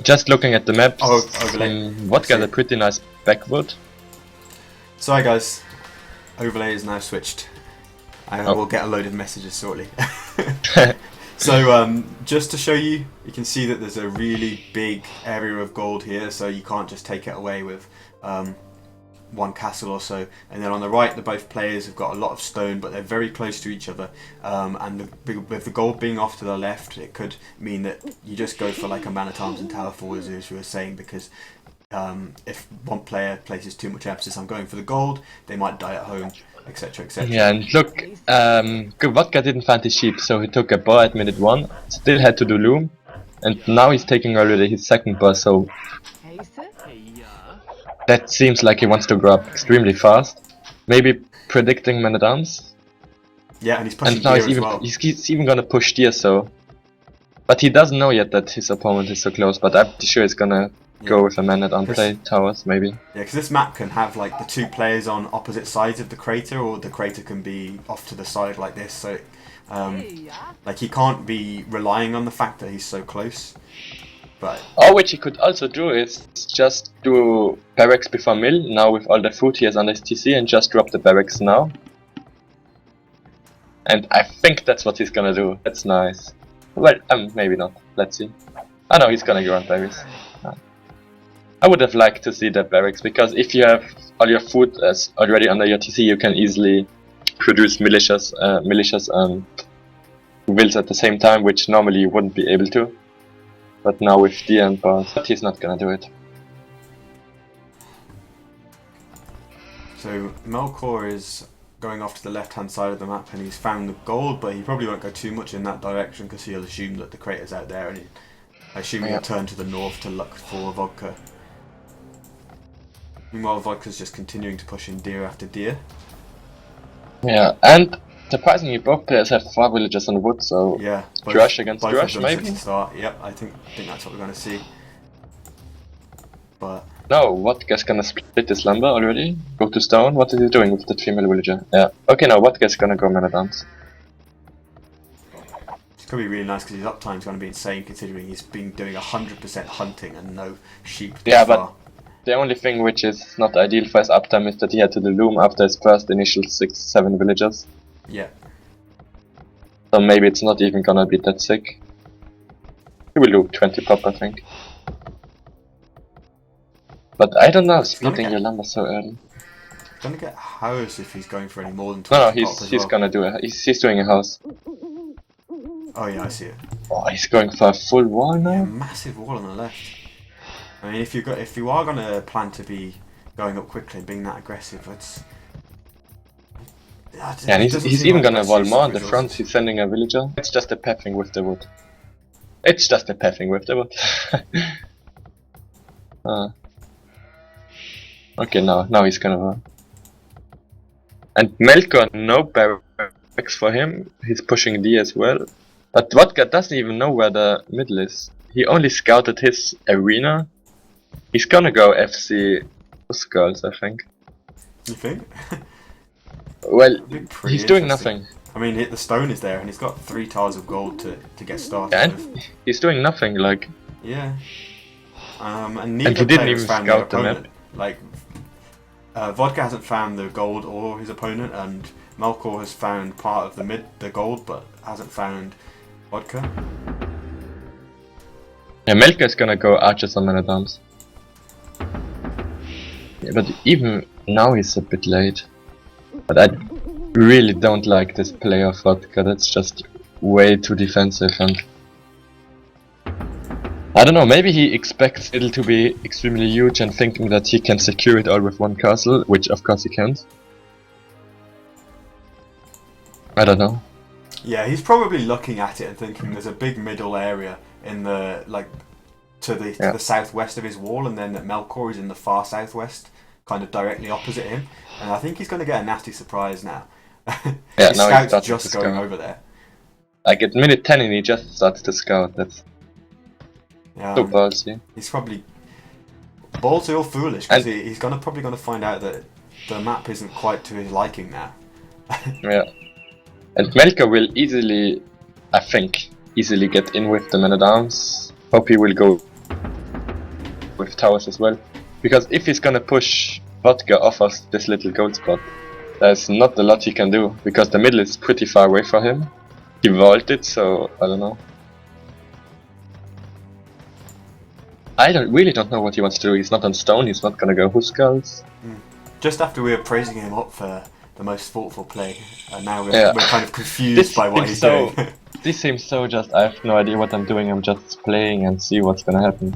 Just looking at the maps, overlay. Vodka has a pretty nice backwood. Sorry guys, overlay is now switched. I will get a load of messages shortly. So just to show you, you can see that there's a really big area of gold here, so you can't just take it away with one castle or so. And then on the right, both players have got a lot of stone, but they're very close to each other. And with the gold being off to the left, it could mean that you just go for like a man at arms and tower fall, as you were saying, because if one player places too much emphasis on going for the gold, they might die at home, etc, etc. Yeah, and look, Vodka didn't find his sheep, so he took a boar at minute 1, still had to do loom, and now he's taking already his second boar, so that seems like he wants to grow up extremely fast. Maybe predicting man at arms. Yeah, and he's pushing and now deer as well. He's even gonna push deer, so. But he doesn't know yet that his opponent is so close, but I'm sure he's gonna go with a man at arms play towers, maybe. Yeah, because this map can have like the two players on opposite sides of the crater, or the crater can be off to the side like this, so like he can't be relying on the fact that he's so close. But or which he could also do is just do barracks before mill, now with all the food he has on his TC, and just drop the barracks now. And I think that's what he's gonna do. That's nice. Well, maybe not. Let's see. Oh no, he's gonna go on barracks. I would have liked to see the barracks, because if you have all your food as already under your TC, you can easily produce militias and wills at the same time, which normally you wouldn't be able to. But now with deer and boars, he's not gonna do it. So Melkor is going off to the left hand side of the map, and he's found the gold, but he probably won't go too much in that direction because he'll assume that the crater's out there, and I assume he'll turn to the north to look for Vodka. Meanwhile, Vodka's just continuing to push in deer after deer. Yeah, and surprisingly both players have 4 villagers on wood, so yeah, Drush against Drush maybe? Yep, I think that's what we're going to see. But no, Vodka's gonna split his lumber already, go to stone. What is he doing with that female villager? Yeah, okay, now Vodka's gonna go man at arms. It's going to be really nice because his uptime's going to be insane, considering he's been doing 100% hunting and no sheep. Yeah, but the only thing which is not ideal for his uptime is that he had to do loom after his first initial 6-7 villagers. Yeah. So maybe it's not even gonna be that sick. He will do 20 pop, I think. But I don't know, splitting your lumber so early. He's gonna get a house if he's going for any more than 20 No, he's gonna do it. He's doing a house. Oh yeah, I see it. Oh, he's going for a full wall now? Yeah, massive wall on the left. I mean, if you are gonna plan to be going up quickly and being that aggressive, it's... Yeah, and he's even gonna wall more on the front. He's sending a villager. It's just a pathing with the wood. It's just a pathing with the wood. Okay, now he's gonna run. And Melkor, no barracks for him. He's pushing D as well. But Vodka doesn't even know where the middle is. He only scouted his arena. He's gonna go FC girls, I think. You think? Well, he's doing nothing. I mean, the stone is there, and he's got 3 tiles of gold to get started and with. He's doing nothing, like... Yeah. And neither he didn't player even has found scout their the opponent. Like, Vodka hasn't found the gold or his opponent, and Melkor has found part of the gold, but hasn't found Vodka. Yeah, Melkor's gonna go archers on man at arms. Yeah, but even now he's a bit late. But I really don't like this play of Vodka. That's just way too defensive, and I don't know, maybe he expects it to be extremely huge and thinking that he can secure it all with one castle, which of course he can't. I don't know. Yeah, he's probably looking at it and thinking there's a big middle area in the to the southwest of his wall, and then Melkor is in the far southwest, kind of directly opposite him. And I think he's going to get a nasty surprise now. Yeah, his now scout's he's just going over there. Like at minute 10 and he just starts to scout. That's so ballsy. He's probably ballsy or foolish, because he's probably going to find out that the map isn't quite to his liking now. Yeah. And Melkor will easily, I think, get in with the man-at-arms. Hope he will go with towers as well. Because if he's gonna push Vodka off of this little gold spot, there's not a lot he can do, because the middle is pretty far away from him. He vaulted, so I don't know. I really don't know what he wants to do. He's not on stone, he's not gonna go Huskarls. Just after we were praising him up for the most thoughtful play, and now we're kind of confused by what he's doing. This seems so just, I have no idea what I'm doing, I'm just playing and see what's gonna happen.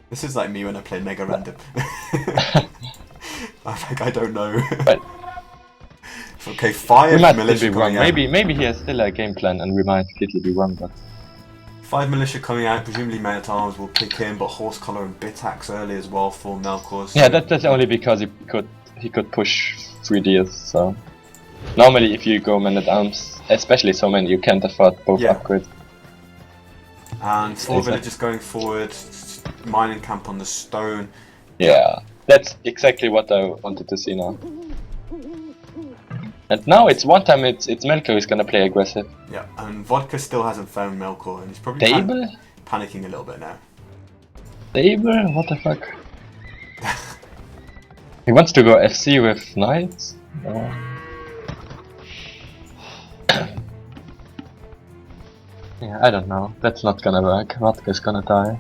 This is like me when I play Mega Random. I don't know. But okay, 5 we might militia be wrong. coming out. Maybe he has still a game plan and we might completely be wrong, but 5 militia coming out, presumably Men at Arms will pick him, but Horse Collar and Bitax early as well for Melkor. So yeah, that's only because he could push 3 deers, so normally if you go Men at Arms, especially so many, you can't afford both upgrades. And 4 villagers going forward, mining camp on the stone. Yeah, that's exactly what I wanted to see now. And now it's one time it's Melkor who's gonna play aggressive. Yeah, and Vodka still hasn't found Melkor, and he's probably panicking a little bit now. Stable? What the fuck? He wants to go FC with knights? Yeah, I don't know. That's not gonna work. Vodka's gonna die.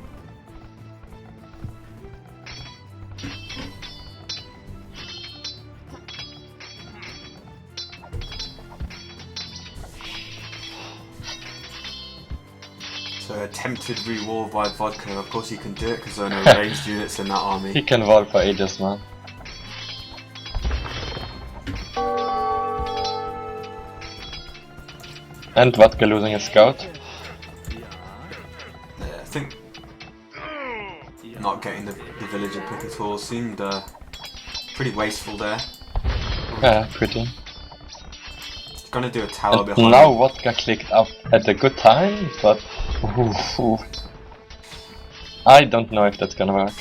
So attempted re-wall by Vodka. Of course he can do it because there are no ranged units in that army. He can wall for ages, man. And Vodka losing a scout. Yeah, I think not getting the villager pick at all seemed pretty wasteful there. Yeah, pretty. He's gonna do a tower And behind. now Vodka clicked up at a good time, but I don't know if that's gonna work.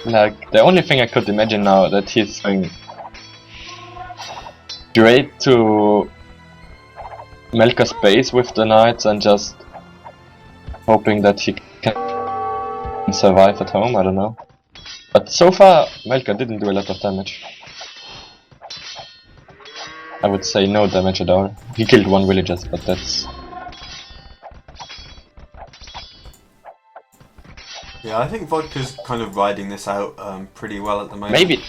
Like, the only thing I could imagine now that he's going straight to Melkor's base with the knights and just hoping that he can survive at home, I don't know. But so far, Melkor didn't do a lot of damage. I would say no damage at all. He killed 1 villager, but that's... Yeah, I think Vodka's kind of riding this out pretty well at the moment. Maybe...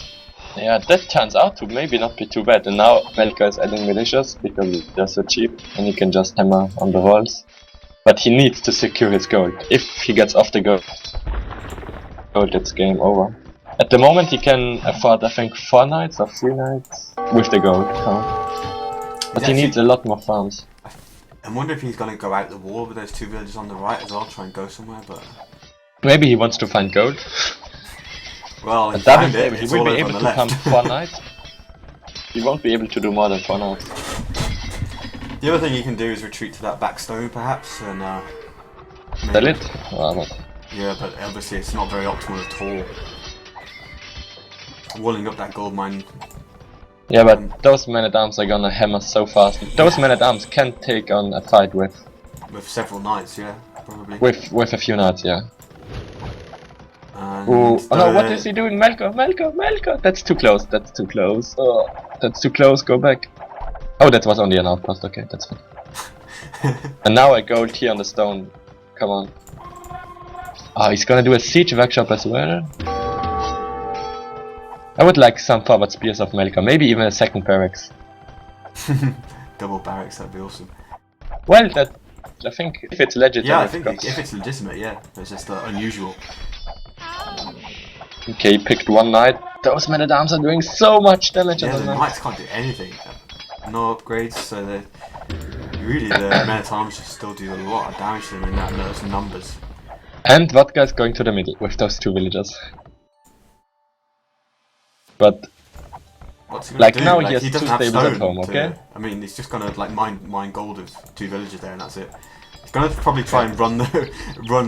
Yeah, that turns out to maybe not be too bad. And now Melkor is adding militias because they're so cheap and he can just hammer on the walls. But he needs to secure his gold. If he gets off the gold, it's game over. At the moment he can afford, I think, 4 knights or 3 knights with the gold. But he needs a lot more farms. I wonder if he's going to go out the wall with those 2 villages on the right as well, try and go somewhere, but... Maybe he wants to find gold. Well, he will be able to pump 4 knights. He won't be able to do more than 4 knights. The other thing you can do is retreat to that back stone, perhaps, and Sell it? Yeah, but obviously it's not very optimal at all. Walling up that gold mine. Yeah, but those men-at-arms are gonna hammer so fast. Those men-at-arms can take on a fight with several knights, yeah, probably. With a few knights, yeah. And oh no, what is he doing? Melkor, Melkor, Melkor! That's too close, that's too close. Oh, that's too close, go back. Oh, that was only an outpost, okay, that's fine. And now a gold here on the stone. Come on. Oh, he's gonna do a siege workshop as well. I would like some forward spears of Melkor, maybe even a second barracks. Double barracks, that'd be awesome. Well, I think if it's legitimate. Yeah, I think if it's legitimate, yeah. It's just unusual. Okay, he picked 1 knight. Those men-at-arms are doing so much damage on the knights can't do anything. No upgrades, so really the men-at-arms just still do a lot of damage to them in those numbers. And Vodka is going to the middle with those 2 villagers. But what's he like do? now like, he has he 2 doesn't have stables stone at home, okay? I mean, he's just gonna like mine gold with 2 villagers there, and that's it. He's gonna probably try and run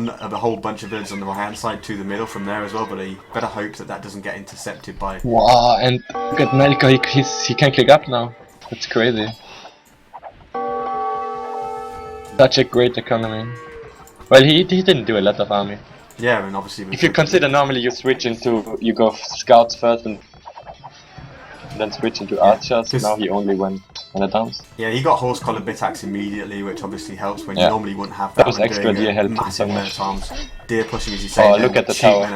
a whole bunch of villagers on the right hand side to the middle from there as well, but he better hope that doesn't get intercepted by. Wow, and look at Melkor, he can click up now. That's crazy. Such a great economy. Well, he didn't do a lot of army. Yeah, and obviously... If you consider normally you switch into... You go scouts first and then switch into archers, now he only went on advance. Yeah, he got horse collar bit axe immediately, which obviously helps when you normally wouldn't have that. Those extra deer helped him so much. Deer pushing, as you say. Oh, look at the tower.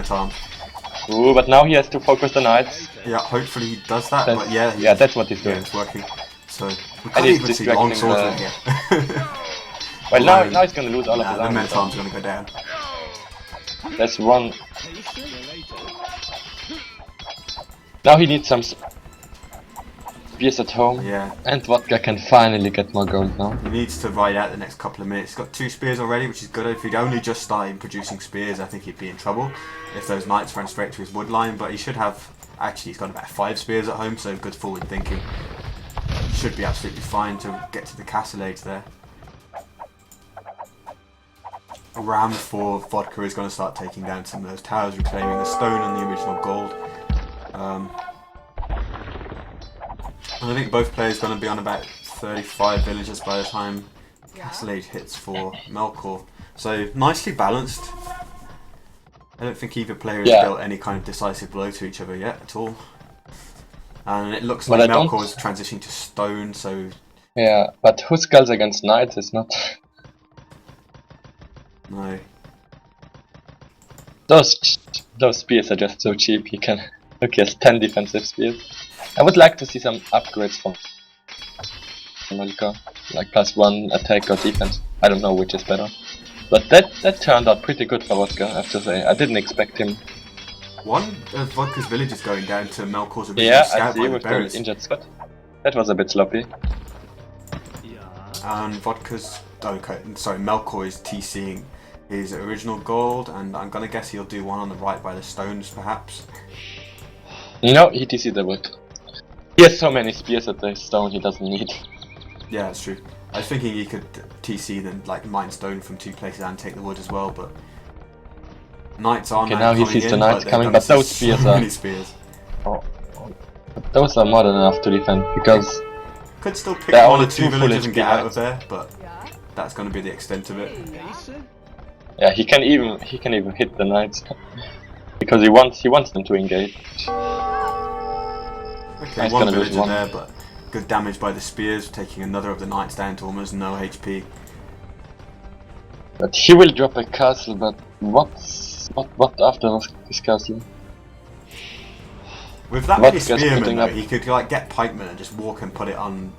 Ooh, but now he has to focus the knights. Yeah, hopefully he does that, but yeah. Yeah, that's what he's doing. Yeah, it's working. So, we can't even see long swordsman here. Well, now he's gonna lose all of his army. The Minotaur's gonna go down. That's one. Now he needs some spears at home. Yeah. And Vodka can finally get more gold now. He needs to ride out the next couple of minutes. He's got 2 spears already, which is good. If he'd only just started producing spears, I think he'd be in trouble if those knights ran straight to his wood line. But he should have... Actually, he's got about 5 spears at home, so good forward thinking. Should be absolutely fine to get to the castle age there. Round 4, Vodka is going to start taking down some of those towers, reclaiming the stone and the original gold. And I think both players are going to be on about 35 villagers by the time Castle Age hits for Melkor. So nicely balanced. I don't think either player has built any kind of decisive blow to each other yet at all. And it looks like Melkor is transitioning to stone, so... Yeah, but who skulls against knights is not... No. Those spears are just so cheap, he can... Look, he has 10 defensive spears. I would like to see some upgrades from Melkor, like +1 attack or defense. I don't know which is better. But that turned out pretty good for Vodka, I have to say. I didn't expect him. One of Vodka's villages going down to Melkor's original scout I see, with the injured squad. That was a bit sloppy. And Vodka's... Okay, sorry, Melkor is TCing his original gold, and I'm gonna guess he'll do one on the right by the stones, perhaps. No, he TC'd the wood. He has so many spears at the stone he doesn't need. Yeah, that's true. I was thinking he could TC then like mine stone from 2 places and take the wood as well, but knights are now he sees the knights coming, but those spears are those are more than enough to defend, because could still pick 1 or 2 villages and get out of there, but that's going to be the extent of it. Yeah, he can even hit the knights because he wants them to engage. Okay, 1 villager there, but good damage by the spears, taking another of the knights down to almost no HP. But he will drop a castle, but what after this castle? With that many spearmen though, he could like get pikemen and just walk and put it on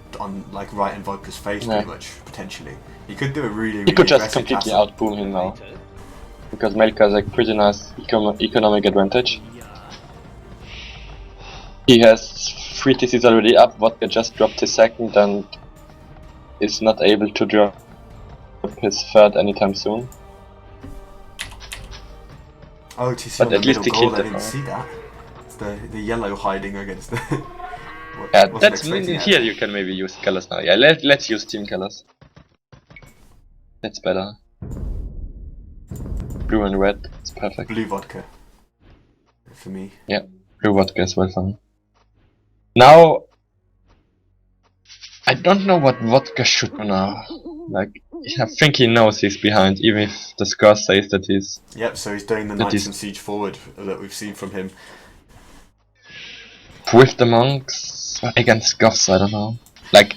like right in Vodka's face pretty much, potentially. He could do a really He could just completely outboom him now. Because Melkor has a pretty nice economic advantage. He has 3 TCs already up, Vodka just dropped his 2nd and is not able to drop his 3rd anytime soon. Oh, TC but at least he killed I didn't see that. It's the yellow hiding against the... Yeah, that's here you can maybe use colors now. Yeah, let's use team colors. That's better. Blue and red, it's perfect. Blue vodka. For me. Yeah, blue vodka as well for me. Now, I don't know what Vodka should do now. Like, I think he knows he's behind, even if the score says that he's... Yep, so he's doing the Knights and Siege forward that we've seen from him. With the monks against Goths, I don't know. Like,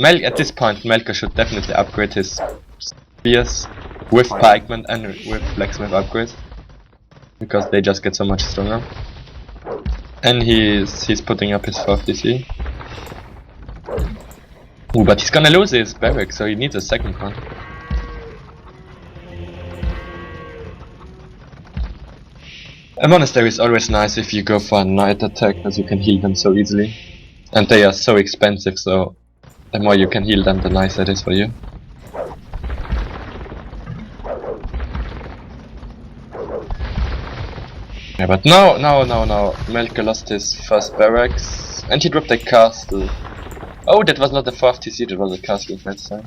at this point, Melkor should definitely upgrade his spears with pikemen and with blacksmith upgrades, because they just get so much stronger. And he's putting up his 4th DC. Ooh, but he's gonna lose his barrack, so he needs a 2nd one. A monastery is always nice if you go for a knight attack, because you can heal them so easily. And they are so expensive, so the more you can heal them, the nicer it is for you. Yeah, but no, Melkor lost his 1st barracks, and he dropped a castle. Oh, that was not the 4th TC, that was a castle that time.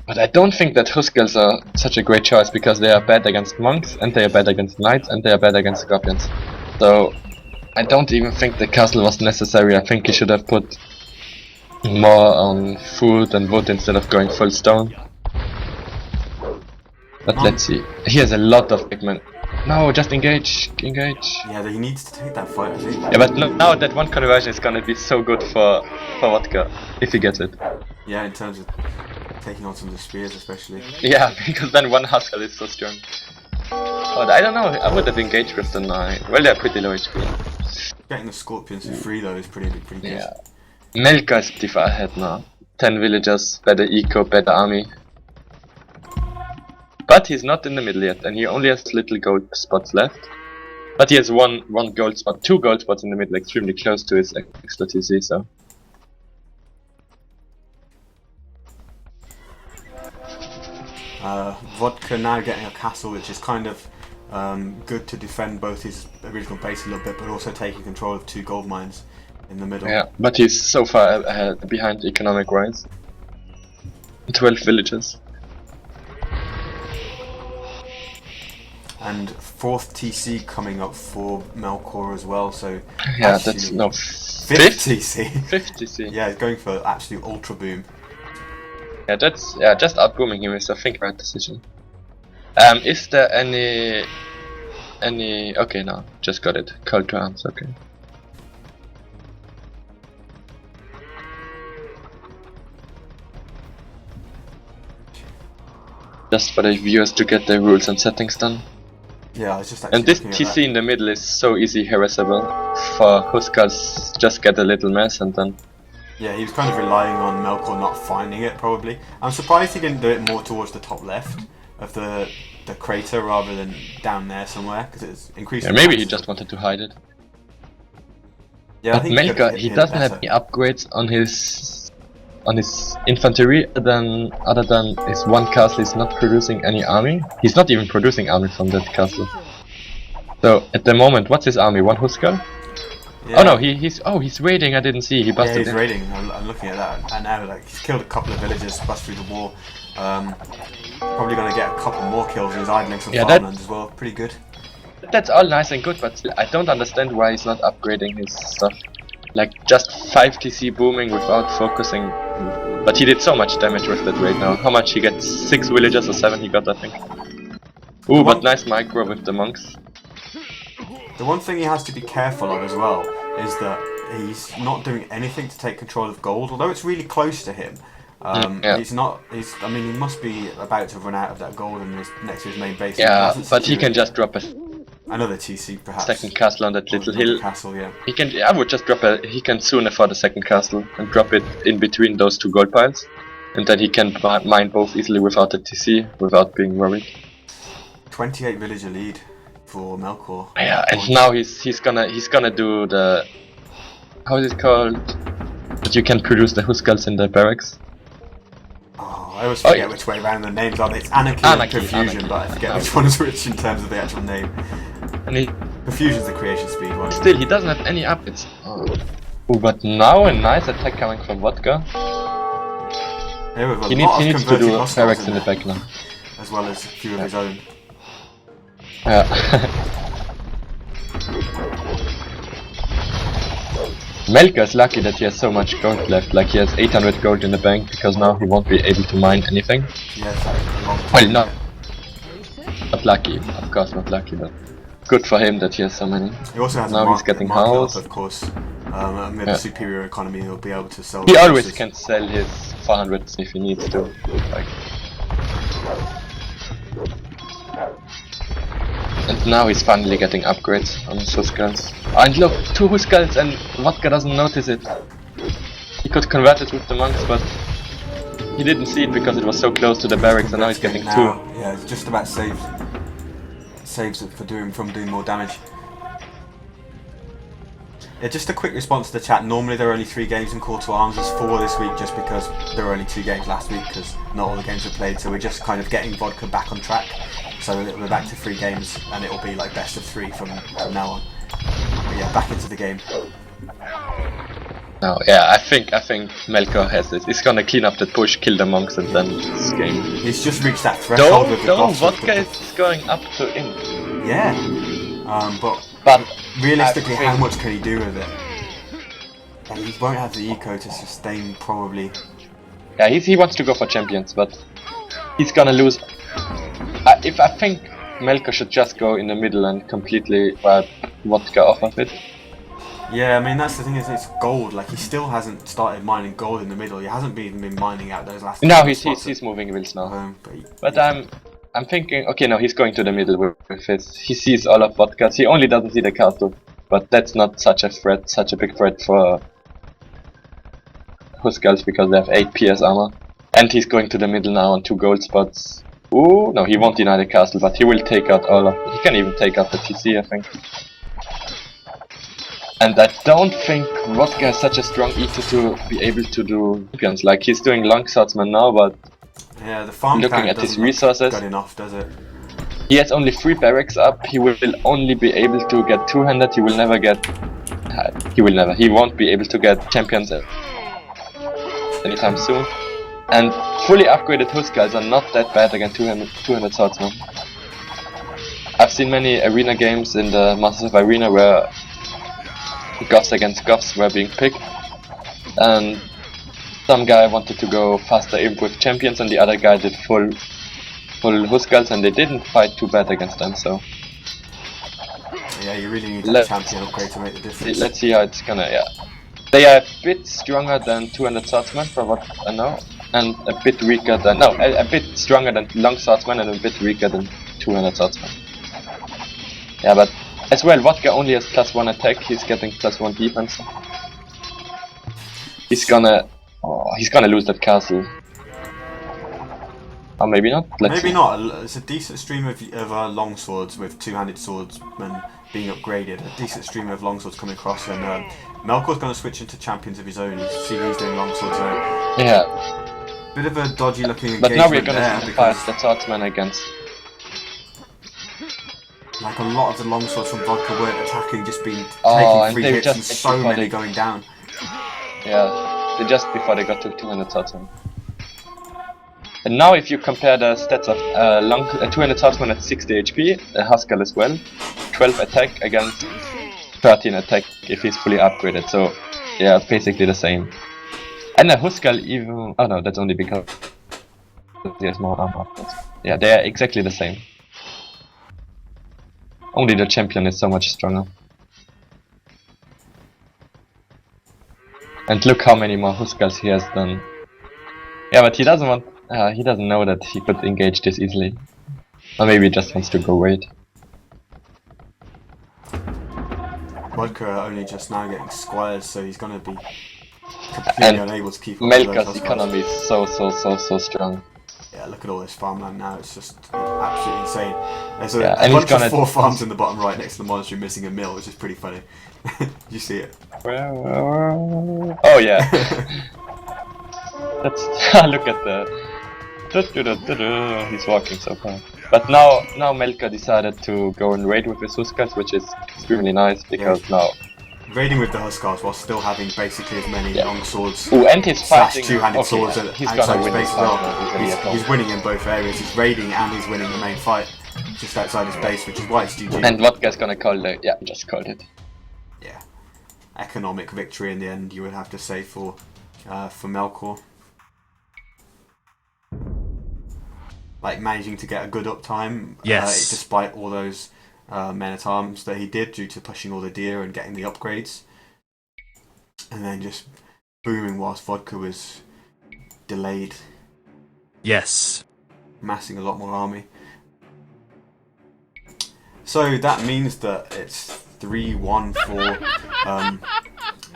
But I don't think that Huskels are such a great choice, because they are bad against monks, and they are bad against knights, and they are bad against scorpions. So I don't even think the castle was necessary. I think he should have put more on food and wood instead of going full stone. But let's see. He has a lot of pigment. No, just engage. Yeah, he needs to take that fight, I think. Yeah, but now that one conversion is gonna be so good for Vodka, if he gets it. Yeah, in terms of taking on some of the spears especially. Yeah, because then one Huskell is so strong. Oh, I don't know, I would have engaged with the 9. Well, they're pretty low HP. Getting the scorpions for free though is pretty good. Yeah. Melkor is pretty far ahead now. 10 villagers, better eco, better army. But he's not in the middle yet, and he only has little gold spots left. But he has one gold spot, 2 gold spots in the middle, extremely close to his extra TC, so. Vodka now getting a castle, which is kind of good to defend both his original base a little bit, but also taking control of 2 gold mines in the middle. Yeah, but he's so far ahead, behind economic-wise. 12 villages. And 4th TC coming up for Melkor as well, so yeah, that's no 5th TC. 5th TC. Yeah, he's going for absolute ultra boom. Yeah, that's just outbooming him is I think right decision. Is there any okay, no, just got it. Call to arms, okay. Just for the viewers to get their rules and settings done. Yeah, I was just actually and this looking at TC in the middle is so easy harassable. For Huskars, just get a little mess and then. Yeah, he was kind of relying on Melkor not finding it, probably. I'm surprised he didn't do it more towards the top left of the crater rather than down there somewhere, because it's increasing. Yeah, maybe he just wanted to hide it. Yeah, but I think Melkor, he doesn't have any upgrades on his infantry other than his one castle is not producing any army. He's not even producing army from that castle. So at the moment, what's his army? 1 Huskar? Yeah. Oh no, he's raiding. I didn't see. He busted. Yeah, he's raiding. I'm looking at that, and now like he's killed a couple of villagers, bust through the wall. Probably gonna get a couple more kills. He's idling some farmlands as well. Pretty good. That's all nice and good, but I don't understand why he's not upgrading his stuff. Like just 5 TC booming without focusing. But he did so much damage with that raid now. How much he gets? 6 villagers or 7 he got, I think. Ooh, but nice micro with the monks. The one thing he has to be careful of as well is that he's not doing anything to take control of gold, although it's really close to him. He's not. I mean, he must be about to run out of that gold and next to his main base. Yeah, but he can just drop another TC perhaps. Second castle on that little hill. Castle, yeah. He can. I would just drop he can soon afford a second castle and drop it in between those 2 gold piles, and then he can mine both easily without a TC, without being worried. 28 villager lead for Melkor. Yeah, and now he's gonna do the, how is it called? That you can produce the Huskals in the barracks. Oh, I always forget which way around the names are. It's Anarchy and Perfusion, but I forget which one is which in terms of the actual name. And Perfusion's the creation speed one. Still, he doesn't have any upgrades. Oh, but now a nice attack coming from Vodka. Yeah, he needs to do barracks in the back now. As well as a few of his own. Yeah. Melkor is lucky that he has so much gold left, like he has 800 gold in the bank, because now he won't be able to mine anything. Yes, well, no. Not lucky, of course not lucky, but good for him that he has so many. He also has now he's getting house. Of course, with a superior economy he'll be able to sell. He always can sell his 400 if he needs to. Like. And now he's finally getting upgrades on his Huskars. And look, 2 Huskars and Vodka doesn't notice it. He could convert it with the monks, but he didn't see it because it was so close to the barracks, and now he's getting 2. Yeah, it's just about saves it from doing more damage. Yeah, just a quick response to the chat. Normally there are only 3 games in Call to Arms. There's 4 this week just because there were only 2 games last week because not all the games were played. So we're just kind of getting Vodka back on track. So we're back to 3 games and it'll be like best of 3 from now on. But yeah, back into the game. No, yeah, I think Melkor has this. He's gonna clean up the push, kill the monks, and then this game. He's just reached that threshold with the boss. Vodka is going up to him. Yeah, but realistically, how much can he do with it? And he won't have the eco to sustain probably. Yeah, he wants to go for champions, but he's gonna lose. If I think Melkor should just go in the middle and completely wipe Vodka off of it. Yeah, I mean that's the thing is it's gold. Like he still hasn't started mining gold in the middle. He hasn't been mining out those last. No, he's moving wheels now. But I'm thinking, okay, no, he's going to the middle with his. He sees all of Vodkas. He only doesn't see the castle, but that's not such a threat, such a big threat for Huskarls because they have 8 PS armor. And he's going to the middle now on 2 gold spots. Ooh, no, he won't deny the castle, but he will take out all of. He can even take out the TC, I think. And I don't think Vodka has such a strong eater to be able to do champions. Like he's doing long swordsman now, but yeah, the farm looking at his resources, good enough, does it? He has only 3 barracks up. He will only be able to get 200. He will never get. He won't be able to get champions anytime soon. And fully upgraded Huskarls are not that bad against 200 swordsmen. I've seen many arena games in the Masters of Arena where Goths against Goths were being picked, and some guy wanted to go faster imp with champions and the other guy did full Huskarls, and they didn't fight too bad against them, so yeah, you really need that champion upgrade to make the difference. Let's see how it's gonna, yeah. They are a bit stronger than 200 swordsmen from what I know, and a bit weaker than, no, a bit stronger than long swordsmen and a bit weaker than 200 swordsmen. Yeah, but as well, Vodka only has +1 attack, he's getting +1 defense. He's gonna lose that castle. Or maybe not. Maybe not. It's a decent stream of long swords with 2-handed swordsmen being upgraded. A decent stream of long swords coming across, and Melkor's going to switch into champions of his own. You see he's doing long swords now. Yeah. Bit of a dodgy looking engagement. But now we're going to fight because the swordsman against. like a lot of the long swords from Vodka weren't attacking, just been Oh, taking 3 and hits just and so before many they- going down. Yeah, just before they got to 200 swordsmen. And now if you compare the stats of 200 swordsman at 60 HP, Huskar as well, 12 attack against 13 attack if he's fully upgraded, so yeah, basically the same. And the Huskar even, oh no, that's only because he has more armor. Yeah, they are exactly the same. Only the champion is so much stronger. And look how many more Huskars he has done. Yeah, but he doesn't want. He doesn't know that he could engage this easily. Or maybe he just wants to go wait. Vodka only just now getting squires, so he's going to be completely unable to keep up with those Melkor's Huskars. economy is so strong. Yeah, look at all this farmland now, it's just absolutely insane. There's a, Yeah, a and he's bunch of gonna- 4 farms in the bottom right next to the monastery missing a mill, which is pretty funny. You see it? Oh yeah. That's look at the. He's walking so far. But now Melkor decided to go and raid with his Huskars, which is extremely nice because now. Raiding with the Huskars while still having basically as many long swords Ooh, and he's slash fighting. 2-handed swords he's outside gonna his win base this as well. fight. He's winning in both areas. He's raiding and he's winning the main fight just outside his base, which is why it's GG. And Vodka's gonna call the. Yeah, just called it. Yeah, economic victory in the end, you would have to say for Melkor. Like managing to get a good uptime, Yes. despite all those men at arms that he did due to pushing all the deer and getting the upgrades, and then just booming whilst Vodka was delayed, Yes. massing a lot more army. So that means that it's 3-1 for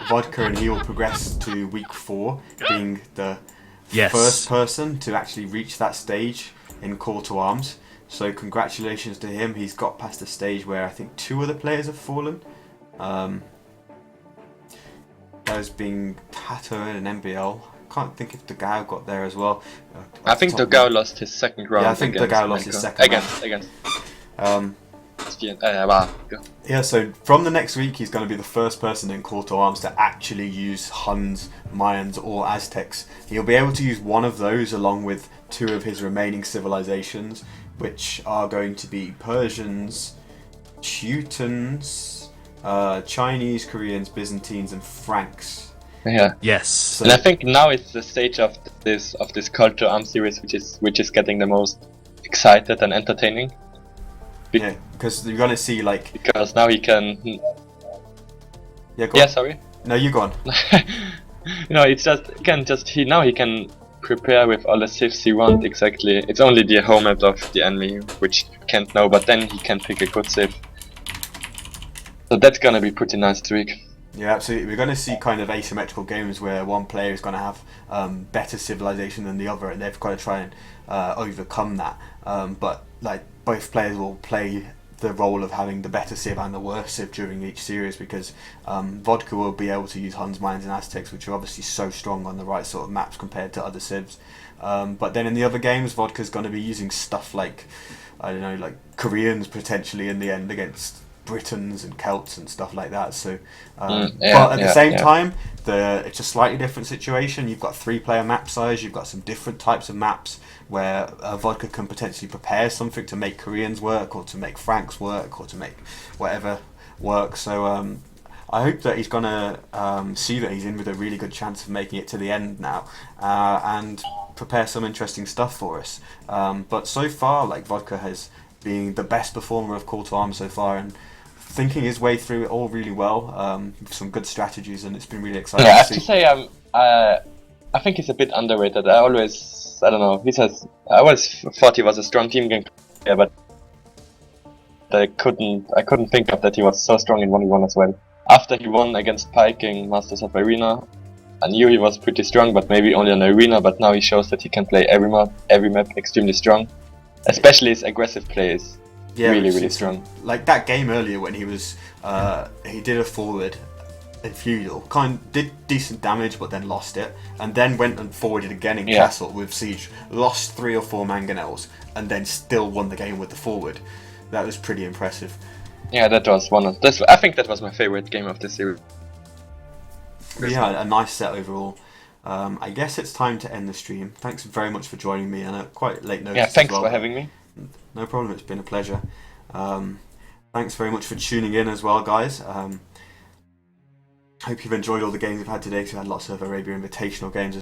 Vodka, and he will progress to week 4, being the Yes. first person to actually reach that stage in Call to Arms. So congratulations to him. He's got past the stage where I think 2 other players have fallen. Those being Tato and MBL. Can't think if Dogao got there as well. I think Dogao lost his second round. Yeah, I think against Dogao lost his Melkor. second against. round. Yeah, so from the next week he's going to be the first person in Call to Arms to actually use Huns, Mayans or Aztecs. He'll be able to use one of those along with 2 of his remaining civilizations, which are going to be Persians, Teutons, Chinese, Koreans, Byzantines and Franks. Yeah. Yes. So, And I think now it's the stage of this Cult to Arms series which is getting the most excited and entertaining. yeah, because you're gonna see like. Because now he can. Yeah, go Yeah, on. sorry. No, you go on. It's just now he can prepare with all the civs he wants exactly. It's only the home map of the enemy which you can't know, but then he can pick a good civ. So that's gonna be pretty nice this week. Yeah, absolutely. We're going to see kind of asymmetrical games where one player is going to have better civilization than the other, and they've got to try and overcome that. But like both players will play the role of having the better civ and the worse civ during each series, because Vodka will be able to use Huns, Mayans, and Aztecs, which are obviously so strong on the right sort of maps compared to other civs. But then in the other games, Vodka's going to be using stuff like, I don't know, like Koreans potentially in the end against Britons and Celts and stuff like that. So, but at the same time, it's a slightly different situation. You've got 3-player map size. You've got some different types of maps where Vodka can potentially prepare something to make Koreans work, or to make Franks work, or to make whatever work. So I hope that he's gonna see that he's in with a really good chance of making it to the end now, and prepare some interesting stuff for us. But so far, like, Vodka has been the best performer of Call to Arms so far, and thinking his way through it all really well, with some good strategies, and it's been really exciting Yeah, I to have see. to say, I think he's a bit underrated. I don't know. I always thought he was a strong team game player, but I couldn't think of that he was so strong in 1v1 as well. After he won against Viking Masters of Arena, I knew he was pretty strong, but maybe only on Arena. But now he shows that he can play every map extremely strong, especially his aggressive plays. Yeah, really strong. Like that game earlier when he was, he did a forward in Feudal, did decent damage, but then lost it, and then went and forwarded again in Castle with Siege, lost 3 or 4 mangonels, and then still won the game with the forward. That was pretty impressive. Yeah, that was I think that was my favorite game of the series. Yeah, a nice set overall. I guess it's time to end the stream. Thanks very much for joining me, and at quite late notice. Yeah, thanks as well. for having me. No problem, it's been a pleasure. Thanks very much for tuning in as well, guys. Hope you've enjoyed all the games we've had today, because we had lots of Arabia Invitational games